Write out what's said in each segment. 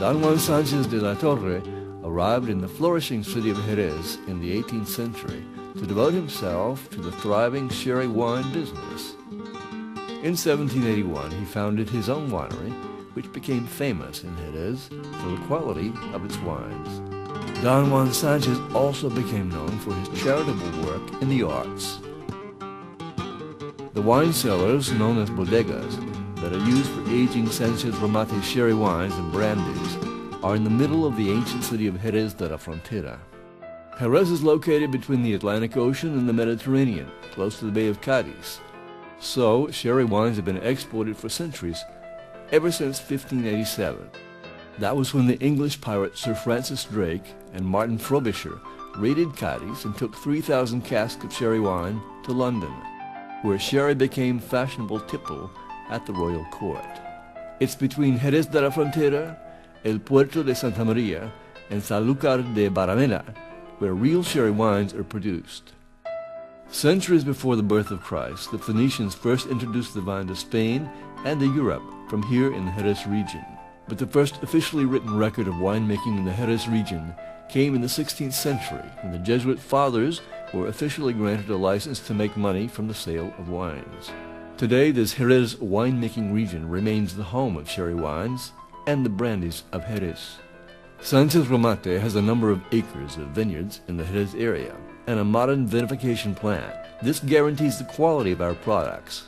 Don Juan Sanchez de la Torre arrived in the flourishing city of Jerez in the 18th century to devote himself to the thriving sherry wine business. In 1781, he founded his own winery, which became famous in Jerez for the quality of its wines. Don Juan Sanchez also became known for his charitable work in the arts. The wine cellars, known as bodegas, that are used for aging Sanchez Romate sherry wines and brandies are in the middle of the ancient city of Jerez de la Frontera. Jerez is located between the Atlantic Ocean and the Mediterranean, close to the Bay of Cadiz. So, sherry wines have been exported for centuries, ever since 1587. That was when the English pirate Sir Francis Drake and Martin Frobisher raided Cadiz and took 3,000 casks of sherry wine to London, where sherry became fashionable tipple at the royal court. It's between Jerez de la Frontera, El Puerto de Santa Maria, and Sanlúcar de Barrameda where real sherry wines are produced. Centuries before the birth of Christ, the Phoenicians first introduced the vine to Spain and to Europe from here in the Jerez region. But the first officially written record of winemaking in the Jerez region came in the 16th century, when the Jesuit fathers were officially granted a license to make money from the sale of wines. Today, this Jerez winemaking region remains the home of sherry wines and the brandies of Jerez. Sanchez Romate has a number of acres of vineyards in the Jerez area and a modern vinification plant. This guarantees the quality of our products.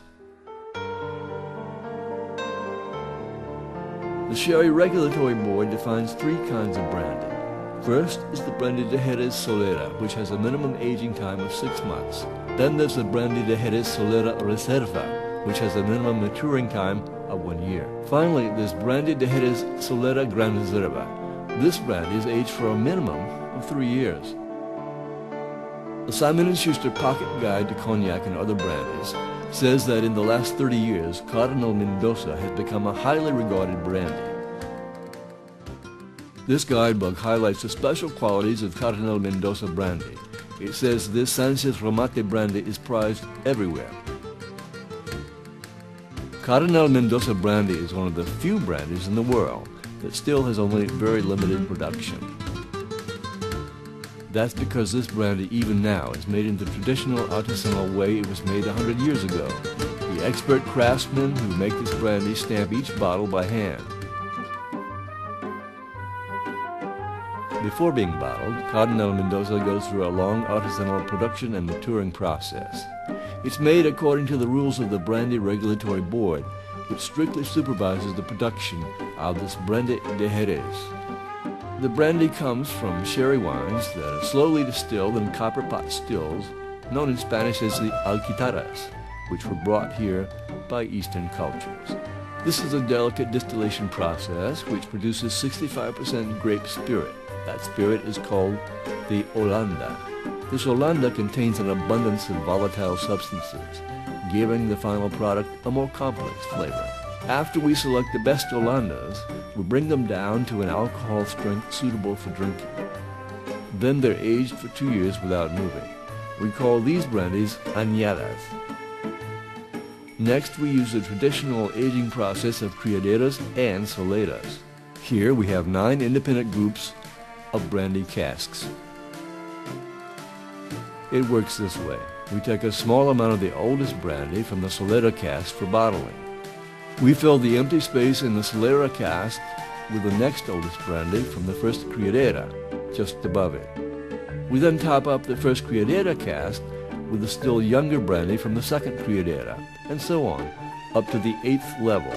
The Sherry Regulatory Board defines 3 kinds of brandy. First is the Brandy de Jerez Solera, which has a minimum aging time of 6 months. Then there's the Brandy de Jerez Solera Reserva, which has a minimum maturing time of 1 year. Finally, there's Brandy de Jerez Solera Gran Reserva. This brandy is aged for a minimum of 3 years. The Simon & Schuster Pocket Guide to Cognac and Other Brandies says that in the last 30 years, Cardinal Mendoza has become a highly regarded brandy. This guidebook highlights the special qualities of Cardinal Mendoza brandy. It says this Sanchez Romate brandy is prized everywhere. Cardinal Mendoza brandy is one of the few brandies in the world that still has only very limited production. That's because this brandy, even now, is made in the traditional artisanal way it was made 100 years ago. The expert craftsmen who make this brandy stamp each bottle by hand. Before being bottled, Cardinal Mendoza goes through a long artisanal production and maturing process. It's made according to the rules of the Brandy Regulatory Board, which strictly supervises the production of this Brandy de Jerez. The brandy comes from sherry wines that are slowly distilled in copper pot stills, known in Spanish as the alquitaras, which were brought here by Eastern cultures. This is a delicate distillation process which produces 65% grape spirit. That spirit is called the Holanda. This Holanda contains an abundance of volatile substances, giving the final product a more complex flavor. After we select the best Holandas, we bring them down to an alcohol strength suitable for drinking. Then they're aged for 2 years without moving. We call these brandies añadas. Next, we use the traditional aging process of criaderas and soleras. Here we have 9 independent groups of brandy casks. It works this way. We take a small amount of the oldest brandy from the solera cask for bottling. We fill the empty space in the solera cask with the next oldest brandy from the first criadera, just above it. We then top up the first criadera cask with the still younger brandy from the second criadera, and so on, up to the 8th level,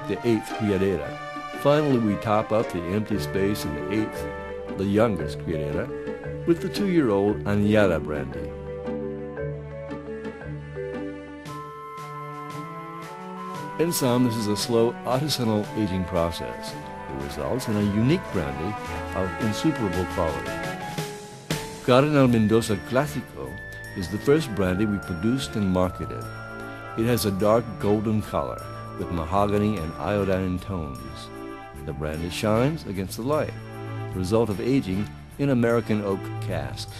the 8th criadera. Finally, we top up the empty space in the 8th, the youngest criadera, with the 2-year-old añada brandy. In sum, this is a slow artisanal aging process. It results in a unique brandy of insuperable quality. Cardinal Mendoza Clásico is the first brandy we produced and marketed. It has a dark golden color with mahogany and iodine tones. The brandy shines against the light, the result of aging in American oak casks.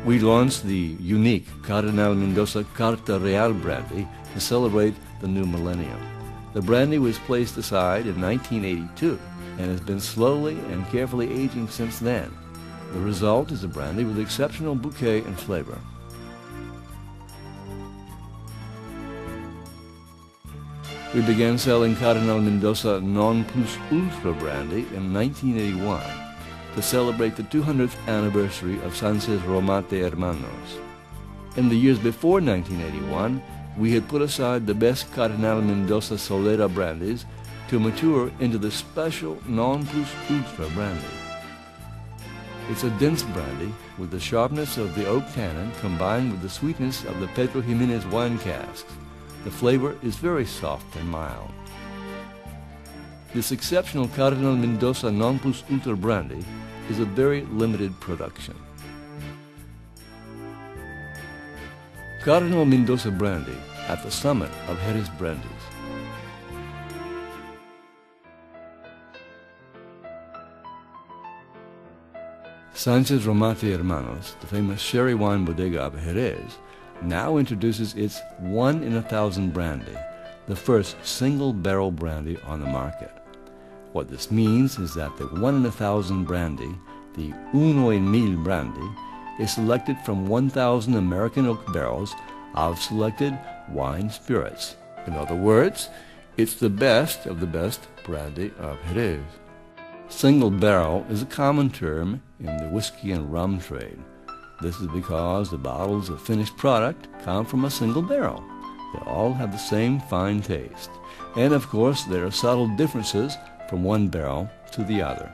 We launched the unique Cardenal Mendoza Carta Real brandy to celebrate the new millennium. The brandy was placed aside in 1982 and has been slowly and carefully aging since then. The result is a brandy with exceptional bouquet and flavor. We began selling Cardenal Mendoza Non Plus Ultra brandy in 1981 to celebrate the 200th anniversary of Sanchez Romate Hermanos. In the years before 1981, we had put aside the best Cardenal Mendoza Solera brandies to mature into the special Non Plus Ultra brandy. It's a dense brandy with the sharpness of the oak tannin combined with the sweetness of the Pedro Jimenez wine casks. The flavor is very soft and mild. This exceptional Cardenal Mendoza Non Plus Ultra brandy is a very limited production. Cardenal Mendoza brandy at the summit of Jerez brandies. Sanchez Romate Hermanos, the famous sherry wine bodega of Jerez, now introduces its 1 in 1,000 brandy, the first single-barrel brandy on the market. What this means is that the 1 in 1,000 brandy, the Uno en Mil brandy, is selected from 1,000 American oak barrels of selected wine spirits. In other words, it's the best of the best brandy of Jerez. Single barrel is a common term in the whiskey and rum trade. This is because the bottles of finished product come from a single barrel. They all have the same fine taste. And of course, there are subtle differences from one barrel to the other.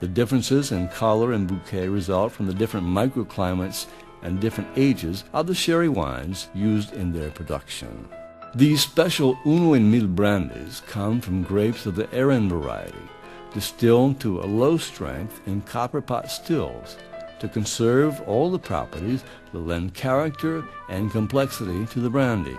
The differences in color and bouquet result from the different microclimates and different ages of the sherry wines used in their production. These special Uno en Mil brandies come from grapes of the Aran variety, distilled to a low strength in copper pot stills, to conserve all the properties that lend character and complexity to the brandy.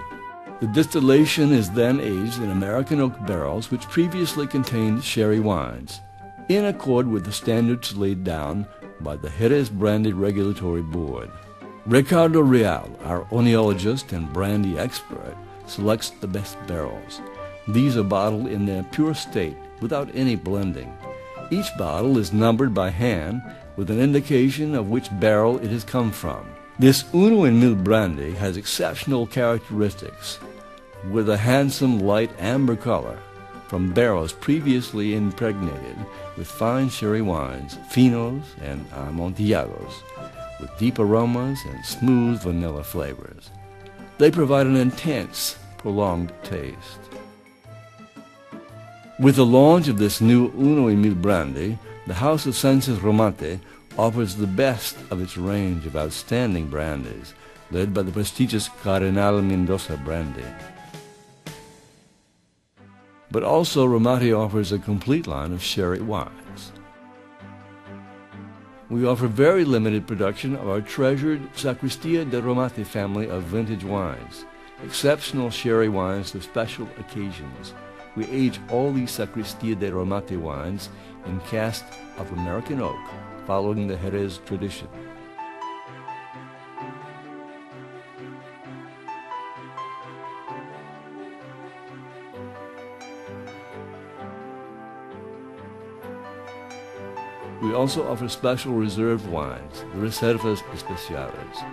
The distillation is then aged in American oak barrels which previously contained sherry wines, in accord with the standards laid down by the Jerez Brandy Regulatory Board. Ricardo Real, our oenologist and brandy expert, selects the best barrels. These are bottled in their pure state without any blending. Each bottle is numbered by hand with an indication of which barrel it has come from. This Uno en Mil brandy has exceptional characteristics, with a handsome light amber color from barrels previously impregnated with fine sherry wines, finos and amontillados, with deep aromas and smooth vanilla flavors. They provide an intense, prolonged taste. With the launch of this new Uno en Mil brandy, the House of Sanchez Romate offers the best of its range of outstanding brandies, led by the prestigious Cardenal Mendoza brandy. But also Romate offers a complete line of sherry wines. We offer very limited production of our treasured Sacristia de Romate family of vintage wines, exceptional sherry wines for special occasions. We age all these Sacristia de Romate wines in casks of American oak, following the Jerez tradition. We also offer special reserved wines, the Reservas Especiales.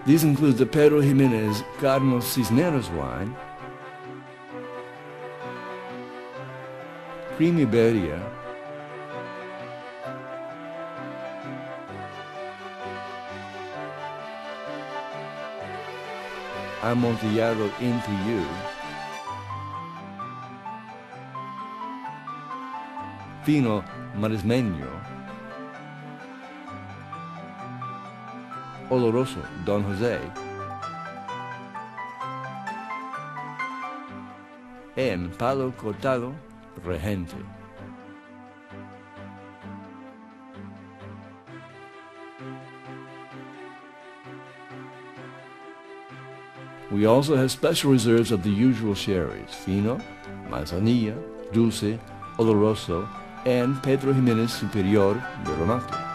These include the Pedro Jimenez Cardinal Cisneros wine, Cream Iberia, Amontillado Into You, Fino Marismeño, Oloroso Don Jose, and Palo Cortado Regente. We also have special reserves of the usual sherries, Fino, Manzanilla, Dulce, Oloroso, and Pedro Jimenez Superior de Romate.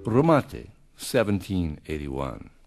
Romate, 1781.